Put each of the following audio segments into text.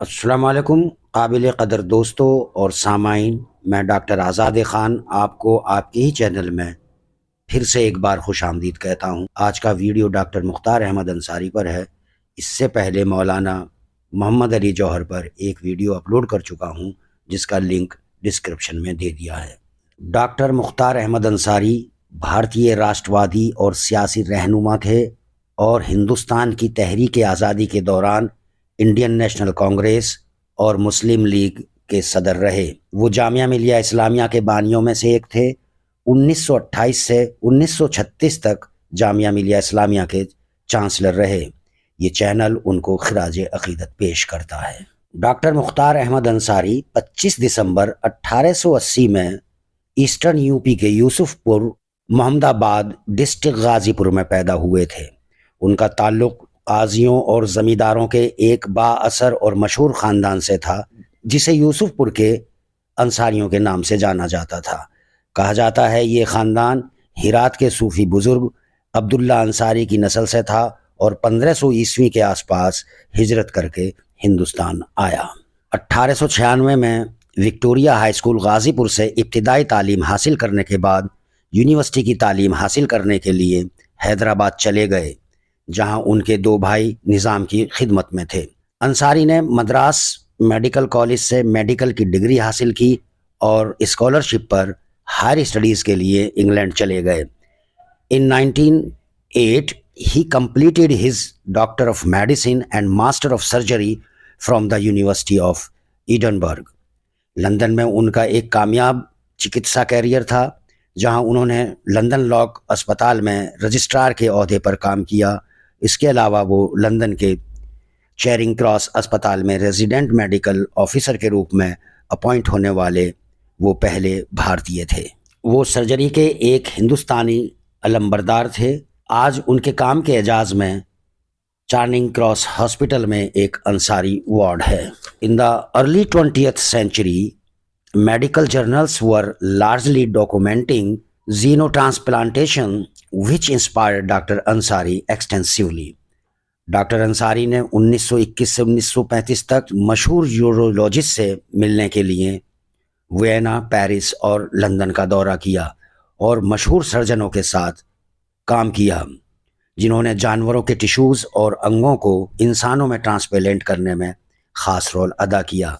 السلام علیکم قابل قدر دوستوں اور سامعین، میں ڈاکٹر آزاد خان آپ کو آپ کے ہی چینل میں پھر سے ایک بار خوش آمدید کہتا ہوں۔ آج کا ویڈیو ڈاکٹر مختار احمد انصاری پر ہے۔ اس سے پہلے مولانا محمد علی جوہر پر ایک ویڈیو اپلوڈ کر چکا ہوں جس کا لنک ڈسکرپشن میں دے دیا ہے۔ ڈاکٹر مختار احمد انصاری بھارتی راشٹروادی اور سیاسی رہنما تھے اور ہندوستان کی تحریک آزادی کے دوران انڈین نیشنل کانگریس اور مسلم لیگ کے صدر رہے۔ وہ جامعہ ملیہ اسلامیہ کے بانیوں میں سے ایک تھے۔ 1928 سے 1936 تک جامعہ ملیہ اسلامیہ کے چانسلر رہے۔ یہ چینل ان کو خراج عقیدت پیش کرتا ہے۔ ڈاکٹر مختار احمد انصاری 25 دسمبر 1880 میں ایسٹرن یو پی کے یوسف پور محمد آباد ڈسٹرکٹ غازی پور میں پیدا ہوئے تھے۔ ان کا تعلق قاضیوں اور زمینداروں کے ایک با اثر اور مشہور خاندان سے تھا جسے یوسف پور کے انصاریوں کے نام سے جانا جاتا تھا۔ کہا جاتا ہے یہ خاندان ہرات کے صوفی بزرگ عبداللہ انصاری کی نسل سے تھا اور 1500 عیسوی کے آس پاس ہجرت کر کے ہندوستان آیا۔ 1896 میں وکٹوریہ ہائی اسکول غازی پور سے ابتدائی تعلیم حاصل کرنے کے بعد یونیورسٹی کی تعلیم حاصل کرنے کے لیے حیدرآباد چلے گئے، جہاں ان کے دو بھائی نظام کی خدمت میں تھے۔ انصاری نے مدراس میڈیکل کالج سے میڈیکل کی ڈگری حاصل کی اور اسکالرشپ پر ہائر اسٹڈیز کے لیے انگلینڈ چلے گئے۔ In 1908 he completed his Doctor of Medicine and Master of Surgery from the University of Edinburgh۔ London میں ان کا ایک کامیاب چکتسا کیریئر تھا، جہاں انہوں نے لندن لاک اسپتال میں رجسٹرار کے عہدے پر کام کیا۔ اس کے علاوہ وہ لندن کے چیرنگ کراس اسپتال میں ریزیڈنٹ میڈیکل آفیسر کے روپ میں اپوائنٹ ہونے والے وہ پہلے بھارتیہ تھے۔ وہ سرجری کے ایک ہندوستانی علمبردار تھے۔ آج ان کے کام کے اعزاز میں چارننگ کراس ہاسپٹل میں ایک انصاری وارڈ ہے۔ In the early 20th century, medical journals were largely documenting xenotransplantation, which inspired Dr. Ansari extensively۔ Doctor Ansari نے 1921 سے 1935 تک مشہور یورولوجسٹ سے ملنے کے لیے وینا، پیرس اور لندن کا دورہ کیا اور مشہور سرجنوں کے ساتھ کام کیا جنہوں نے جانوروں کے ٹیشوز اور انگوں کو انسانوں میں ٹرانسپلانٹ کرنے میں خاص رول ادا کیا۔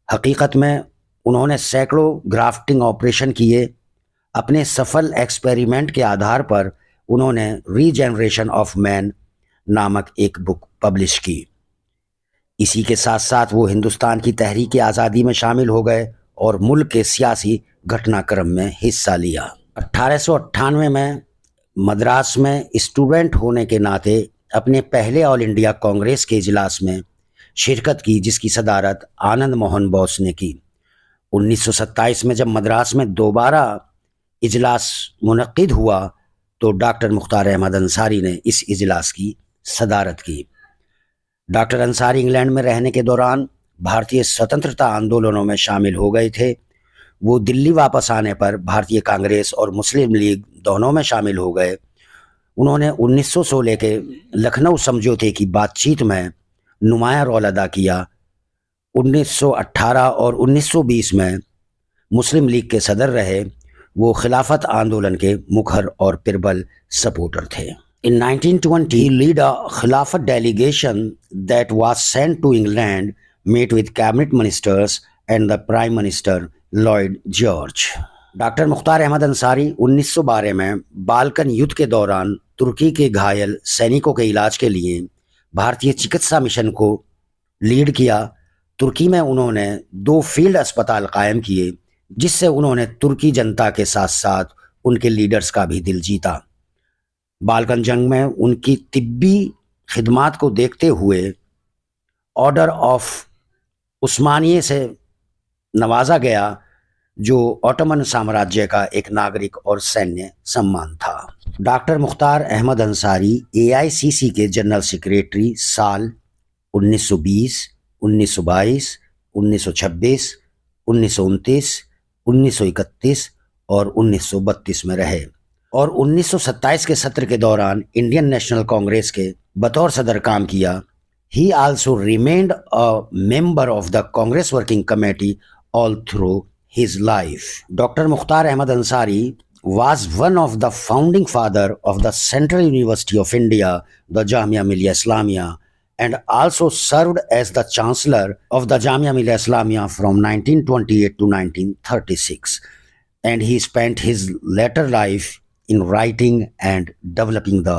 حقیقت میں انہوں نے سینکڑوں گرافٹنگ آپریشن کیے۔ اپنے سفل ایکسپیریمنٹ کے آدھار پر انہوں نے ری جنریشن آف مین نامک ایک بک پبلش کی۔ اسی کے ساتھ ساتھ وہ ہندوستان کی تحریک آزادی میں شامل ہو گئے اور ملک کے سیاسی گھٹنا کرم میں حصہ لیا۔ 1898 میں مدراس میں اسٹوڈنٹ ہونے کے ناطے اپنے پہلے آل انڈیا کانگریس کے اجلاس میں شرکت کی، جس کی صدارت آنند موہن بوس نے کی۔ 1927 میں جب مدراس میں دوبارہ اجلاس منعقد ہوا تو ڈاکٹر مختار احمد انصاری نے اس اجلاس کی صدارت کی۔ ڈاکٹر انصاری انگلینڈ میں رہنے کے دوران بھارتی سوتنترتا آندولنوں میں شامل ہو گئے تھے۔ وہ دلی واپس آنے پر بھارتی کانگریس اور مسلم لیگ دونوں میں شامل ہو گئے۔ انہوں نے 1916 کے لکھنؤ سمجھوتے کی بات چیت میں نمایاں رول ادا کیا۔ 1918 اور 1920 میں مسلم لیگ کے صدر رہے۔ وہ خلافت آندولن کے مکھر اور پربل سپورٹر تھے۔ In 1920 he led a Khilafat delegation that was sent to England, met with cabinet ministers and the Prime Minister Lloyd George۔ Doctor Mukhtar Ahmed Ansari 1912 میں بالکن یدھ کے دوران ترکی کے گھائل سینکوں کے علاج کے لیے بھارتی چکتسا مشن کو لیڈ کیا۔ ترکی میں انہوں نے 2 فیلڈ اسپتال قائم کیے، جس سے انہوں نے ترکی جنتا کے ساتھ ساتھ ان کے لیڈرز کا بھی دل جیتا۔ بالکن جنگ میں ان کی طبی خدمات کو دیکھتے ہوئے آرڈر آف عثمانیہ سے نوازا گیا، جو اوٹومن سامراجیہ کا ایک ناگرک اور سینیہ سمان تھا۔ ڈاکٹر مختار احمد انصاری AICC کے جنرل سیکریٹری سال 1920، 1922، 1926، 1929، 1931 اور 1932 میں رہے اور 1927 کے سطر کے دوران انڈین نیشنل کانگریس کے بطور صدر کام کیا۔ He also remained a member of the Congress Working Committee all through his life. Dr. Mukhtar Ahmad Ansari was one of the founding father of the Central University of India, the Jamia Millia Islamia, and also served as the chancellor of the Jamia Millia Islamia from 1928 to 1936. And he spent his later life in writing and developing the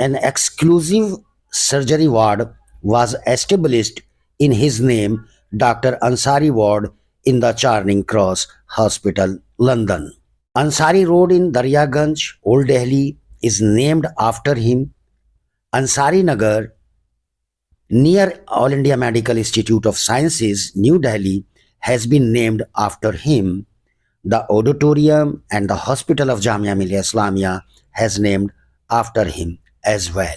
an exclusive surgery ward was established in his name, Dr. Ansari Ward, in the Charing Cross Hospital, London. Ansari Road in Daryaganj, Old Delhi, is named after him. Ansari Nagar, near All India Medical Institute of Sciences, New Delhi, has been named after him. The auditorium and the hospital of Jamia Millia Islamia has named after him as well.